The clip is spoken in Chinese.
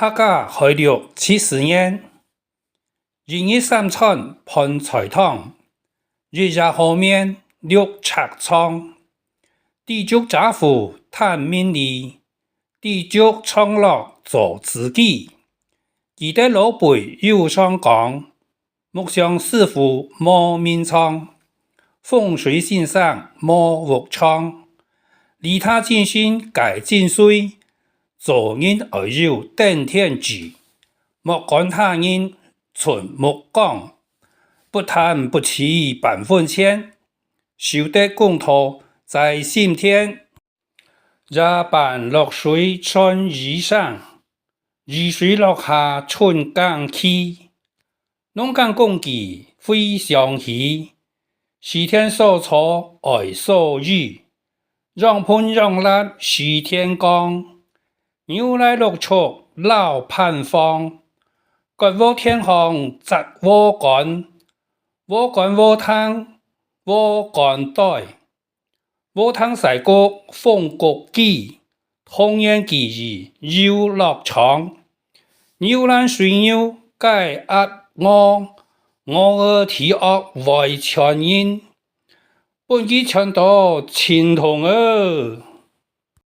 客家開六70年，1日3餐伴菜湯，日日後面六尺倉，地主家父探命理，地主創樂做自己。記得老輩有上講，木匠師傅莫名創，風水先生莫無創，利他精神該精髓。做人而有頂天志，莫管他人存目光，不貪不起半分錢，修得公道在心田。日半落水穿衣裳，雨水落下春耕期。農耕公雞會相喜，西天所錯愛所遇，讓盆讓蠟是天光。牛來鹿出老盼望，割沃天荒摘沃乾，沃乾沃湯沃乾袋，沃湯曬谷風谷基，童言記憶有樂昌。牛欄水牛該壓我兒啼惡為傳音，本季傳到青銅兒。